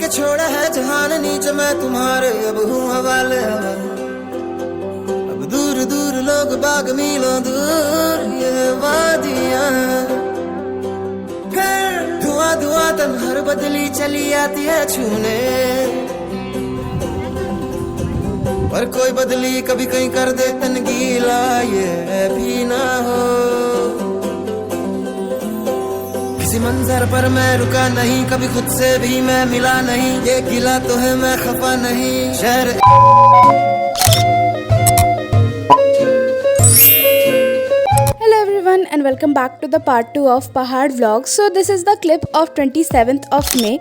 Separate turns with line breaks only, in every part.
के छोड़ा है जहान नीच मैं तुम्हारे अब हूँ हवाले। अब दूर दूर लोग बाग मीलों दूर ये वादियाँ, फिर धुआं धुआं तन्हार बदली चली आती है छूने। पर कोई बदली कभी कहीं कर दे तन गीला ये भी ना हो। किसी मंजर पर मैं रुका नहीं, कभी खुद से भी मैं मिला नहीं। ये गिला तो है मैं खफा नहीं शहर।
Hello everyone and welcome back to the part 2 of Pahad vlog. So this is the clip of 27th of May.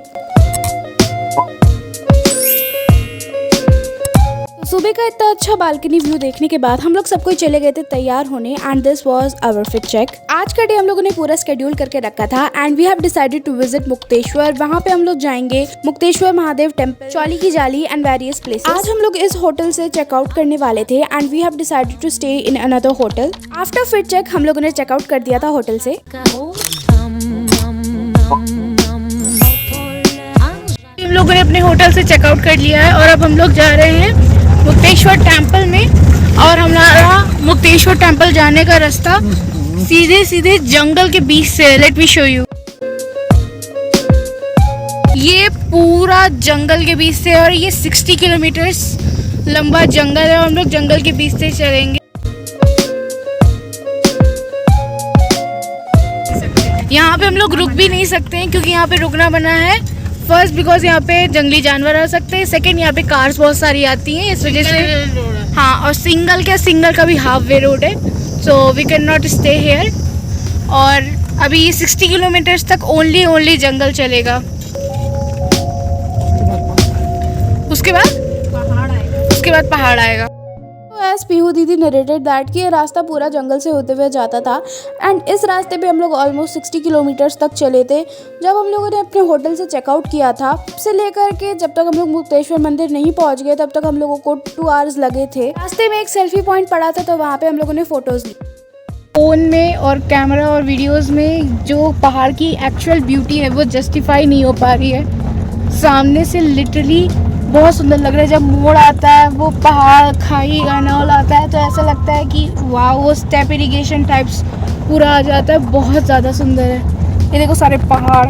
सुबह का इतना अच्छा बालकनी व्यू देखने के बाद हम लोग सब कोई चले गए थे तैयार होने and this was our fit check. आज का डे हम लोगों ने पूरा शेड्यूल करके रखा था and we have decided to visit Mukteshwar. वहाँ पे हम लोग जाएंगे मुक्तेश्वर महादेव टेम्पल, चौली की जाली एंड वेरियस प्लेसेस। आज हम लोग इस होटल से चेकआउट करने वाले थे and we have decided to stay in another hotel. After fit check हम लोगों ने चेकआउट कर दिया था होटल से।
हम लोगों ने अपने होटल से चेकआउट कर लिया है और अब हम लोग जा रहे हैं मुक्तेश्वर टेम्पल में। और हमारा मुक्तेश्वर टेम्पल जाने का रास्ता सीधे सीधे जंगल के बीच से। Let me show you. ये पूरा जंगल के बीच से और ये 60 किलोमीटर्स लंबा जंगल है और हम लोग जंगल के बीच से चलेंगे। यहाँ पे हम लोग रुक भी नहीं सकते हैं क्योंकि यहाँ पे रुकना बना है। फर्स्ट बिकॉज यहाँ पे जंगली जानवर आ सकते हैं, सेकंड यहाँ पे कार्स बहुत सारी आती हैं इस वजह से। हाँ, और सिंगल का भी हाफ वे रोड है, so we can not stay here. और अभी ये 60 किलोमीटर्स तक ओनली जंगल चलेगा। उसके बाद पहाड़ आएगा।
एज पीहू दीदी नरेटेड दैट कि ये रास्ता पूरा जंगल से होते हुए जाता था एंड इस रास्ते पे हम लोग ऑलमोस्ट 60 किलोमीटर्स तक चले थे। जब हम लोगों ने अपने होटल से चेकआउट किया था से लेकर के जब तक हम लोग मुक्तेश्वर मंदिर नहीं पहुंच गए तब तक हम लोगों को 2 आवर्स लगे थे। रास्ते में एक सेल्फी पॉइंट पड़ा था तो वहाँ पे हम लोगों ने फोटोज ली।
फोन में और कैमरा और वीडियोस में जो पहाड़ की एक्चुअल ब्यूटी है वो जस्टिफाई नहीं हो पा रही है। सामने से लिटरली बहुत सुंदर लग रहा है। जब मोड़ आता है वो पहाड़ खाई गानावल आता है तो ऐसा लगता है कि वाह, वो स्टेप इरिगेशन टाइप्स पूरा आ जाता है। बहुत ज़्यादा सुंदर है। ये देखो सारे पहाड़।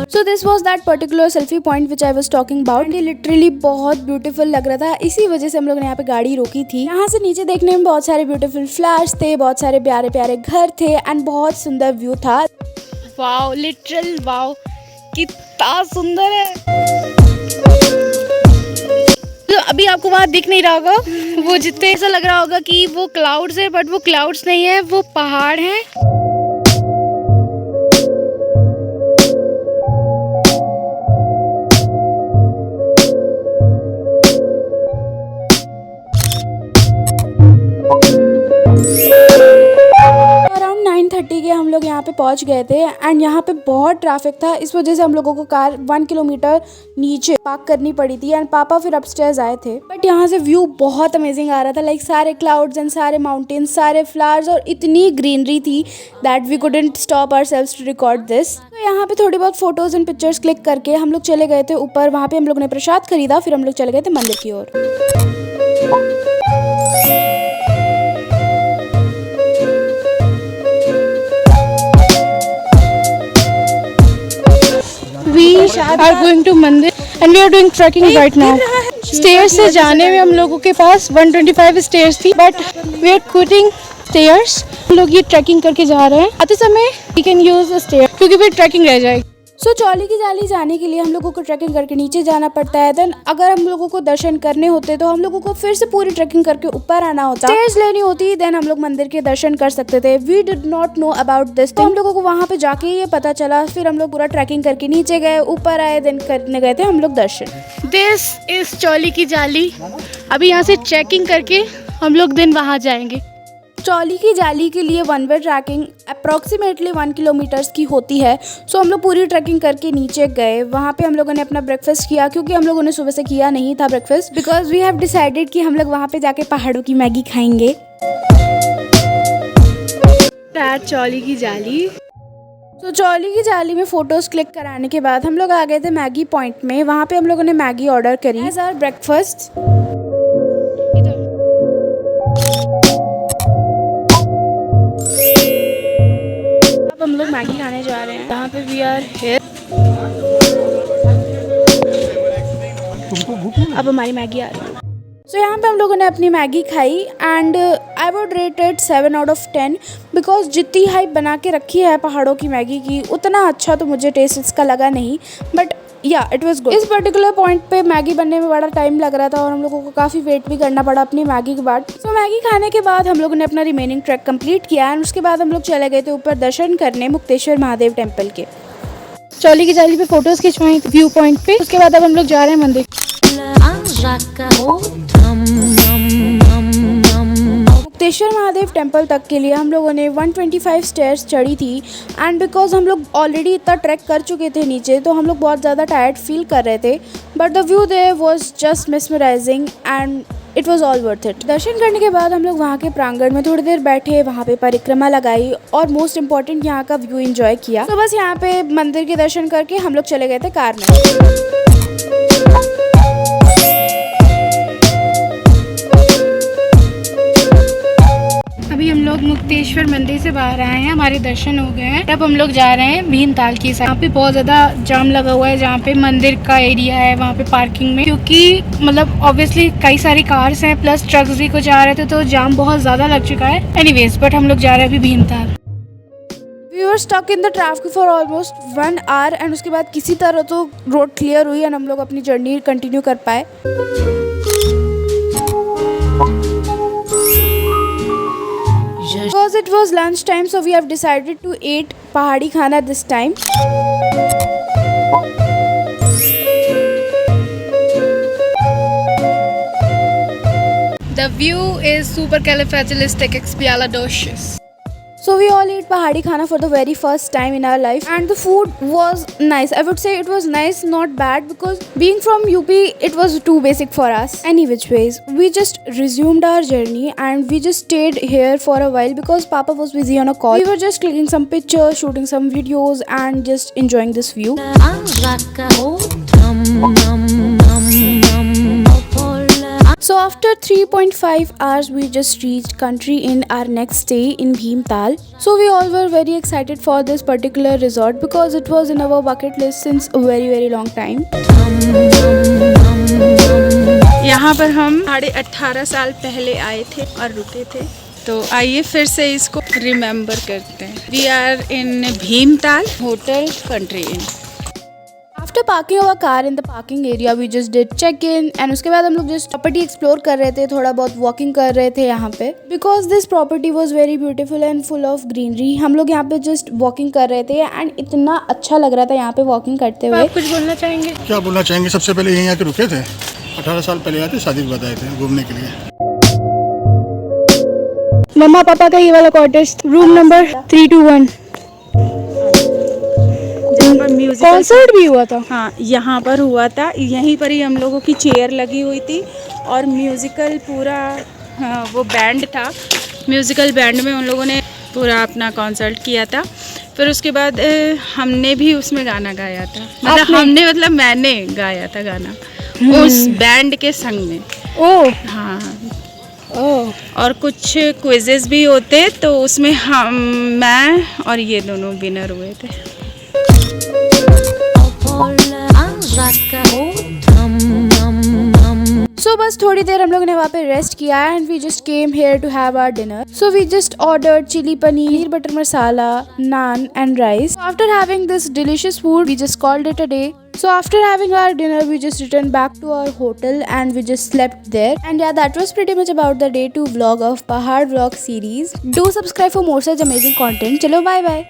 So this was that particular selfie point which I was talking about. ये लिटरली बहुत ब्यूटीफुल लग रहा था, इसी वजह से हम लोग ने यहाँ पे गाड़ी रोकी थी। यहाँ से नीचे देखने में बहुत सारे ब्यूटीफुल फ्लैश थे, बहुत सारे प्यारे प्यारे घर थे एंड बहुत सुंदर व्यू था।
वाओ, लिटरल वाओ, कितना सुंदर है। तो अभी आपको वहाँ दिख नहीं रहा होगा, वो जितने ऐसा लग रहा होगा कि वो क्लाउड्स है, बट वो क्लाउड्स नहीं है, वो पहाड़ है।
अराउंड 9:30 के हम लोग यहाँ पे पहुँच गए थे एंड यहाँ पे बहुत ट्रैफिक था। इस वजह से हम लोगों को कार 1 किलोमीटर नीचे पार्क करनी पड़ी थी एंड पापा फिर अपस्टेयर्स आए थे। बट यहाँ से व्यू बहुत अमेजिंग आ रहा था, लाइक सारे क्लाउड्स एंड सारे माउंटेन्स, सारे फ्लावर्स और इतनी ग्रीनरी थी that we couldn't stop ourselves to record this. तो यहाँ पे थोड़ी बहुत फोटोज एंड पिक्चर्स क्लिक करके हम लोग चले गए थे ऊपर। वहाँ पे हम लोग ने प्रसाद खरीदा, फिर हम लोग चले गए थे मंदिर की ओर।
We are going to मंदिर and we are doing trekking right now. Stairs से जाने में हम लोगों के पास 125 स्टेयर्स थी, but we are quitting stairs. हम लोग ये ट्रैकिंग करके जा रहे हैं। आते समय we can use a stair क्योंकि फिर ट्रैकिंग रह जाएगी।
सो चौली की जाली जाने के लिए हम लोगों को ट्रैकिंग करके नीचे जाना पड़ता है। देन अगर हम लोगों को दर्शन करने होते तो हम लोगों को फिर से पूरी ट्रैकिंग करके ऊपर आना होता, स्टेयर्स लेनी होती, देन हम लोग मंदिर के दर्शन कर सकते थे। We did not know about this, तो हम लोगों को वहाँ पे जाके ये पता चला। फिर हम लोग पूरा ट्रैकिंग करके नीचे गए, ऊपर आए, देन करने गए थे हम लोग दर्शन।
दिस इज चौली की जाली। अभी यहाँ से ट्रैकिंग करके हम लोग दिन वहाँ जाएंगे।
चौली की जाली के लिए 1 वे ट्रैकिंग अप्रॉक्सीमेटली 1 किलोमीटर्स की होती है। सो हम लोग पूरी ट्रैकिंग करके नीचे गए। वहाँ पे हम लोगों ने अपना ब्रेकफास्ट किया क्योंकि हम लोगों ने सुबह से किया नहीं था breakfast, because we have decided कि हम लोग वहाँ पे जाके पहाड़ों की मैगी खाएंगे।
टैट चौली की जाली।
तो चौली की जाली में फ़ोटोज़ क्लिक कराने के बाद हम लोग आ गए थे मैगी पॉइंट में। वहाँ पे हम लोगों ने मैगी ऑर्डर करी एज आवर ब्रेकफास्ट। अब हम लोग मैगी खाने जा रहे हैं। यहाँ पे वी आर हियर। अब हमारी मैगी आ रही है। सो यहाँ पे हम लोगों ने अपनी मैगी खाई and I would rate it 7 out of 10 because जितनी हाइप बना के रखी है पहाड़ों की मैगी की उतना अच्छा तो मुझे टेस्ट इसका लगा नहीं, बट या इट वाज गुड। इस पर्टिकुलर पॉइंट पे मैगी बनने में बड़ा टाइम लग रहा था और हम लोगों को काफ़ी वेट भी करना पड़ा अपनी मैगी के बाद। सो मैगी खाने के बाद हम लोगों ने अपना रिमेनिंग ट्रैक कंप्लीट किया एंड उसके बाद हम लोग चले गए थे ऊपर दर्शन करने मुक्तेश्वर महादेव टेम्पल के।
चौली की जाली पे फोटोज खिंचवाई व्यू पॉइंट पे। उसके बाद अब हम लोग जा रहे हैं मंदिर।
मुक्तेश्वर महादेव टेम्पल तक के लिए हम लोगों ने 125 स्टेयर्स चढ़ी थी एंड बिकॉज हम लोग ऑलरेडी इतना ट्रैक कर चुके थे नीचे तो हम लोग बहुत ज़्यादा टायर्ड फील कर रहे थे, but the view there was just mesmerising and it was all worth it. दर्शन करने के बाद हम लोग वहाँ के प्रांगण में थोड़ी देर बैठे, वहाँ पे परिक्रमा लगाई और मोस्ट इम्पॉर्टेंट यहाँ का व्यू एंजॉय किया। तो बस यहाँ पे मंदिर के दर्शन करके हम लोग चले गए थे कार में।
अभी हम लोग मुक्तेश्वर मंदिर से बाहर आए हैं, हमारे दर्शन हो गए हैं। तब हम लोग जा रहे हैं भीमताल की साइड। यहाँ पे बहुत ज़्यादा जाम लगा हुआ है, जहाँ पे मंदिर का एरिया है वहाँ पे पार्किंग में, क्योंकि मतलब ऑब्वियसली कई सारी कार्स हैं प्लस ट्रक्स भी कुछ आ रहे थे तो जाम बहुत ज़्यादा लग चुका है। एनीवेज बट हम लोग जा रहे हैं अभी Bhimtal.
We were stuck in the traffic for almost 1 hour and उसके बाद किसी तरह तो रोड क्लियर हुई एंड हम लोग अपनी जर्नी कंटिन्यू कर पाए। Because it was lunch time, so we have decided to eat pahadi khana this time.
The view is supercalifragilisticexpialidocious.
So we all ate pahadi khana for the very first time in our life and the food was nice. I would say it was nice, not bad, because being from UP it was too basic for us. Any which ways, we just resumed our journey and we just stayed here for a while because Papa was busy on a call. We were just clicking some pictures, shooting some videos and just enjoying this view. So after 3.5 hours we just reached country in our next stay in Bhimtal. So we all were very excited for this particular resort because it was in our bucket list since a very long time.
यहाँ पर हम 18.5 साल पहले आए थे और रुके थे, तो आइए फिर से इसको रिमेम्बर करते हैं। We are in Bhimtal hotel Country Inn.
After parking our car in the parking area, we just did check-in and उसके बाद हम लोग just property explore कर रहे थे, थोड़ा बहुत walking कर रहे थे यहाँ पे because this property was very beautiful and full of greenery. हम लोग यहाँ पे just walking कर रहे थे and इतना अच्छा लग रहा था यहाँ पे walking करते हुए।
आप कुछ बोलना चाहेंगे?
क्या बोलना चाहेंगे, सबसे पहले यहीं आके रुके थे, 18 साल पहले आए थे, शादी के बाद आए थे घूमने के लिए।
मम्मा पापा का ये वाला कॉटेज, रूम नंबर 321। कॉन्सर्ट भी हुआ था।
हाँ, यहाँ पर हुआ था, यहीं पर ही हम लोगों की चेयर लगी हुई थी और म्यूज़िकल पूरा वो बैंड था, म्यूज़िकल बैंड में उन लोगों ने पूरा अपना कॉन्सर्ट किया था। फिर उसके बाद हमने भी उसमें गाना गाया था, मतलब मैंने गाया था गाना उस बैंड के संग में।
ओह
हाँ, और कुछ क्विजेस भी होते तो उसमें मैं और ये दोनों विनर हुए थे।
So बस थोड़ी देर हम लोग ने वहाँ पे रेस्ट किया and we just came here to have our dinner. So we just ordered chilli paneer, butter masala, naan and rice. After having this delicious food we just called it a day. So after having our dinner we just returned back to our hotel and we just slept there. And yeah, that was pretty much about the day 2 vlog of Pahad vlog series. Do subscribe for more such amazing content. Chalo, bye bye.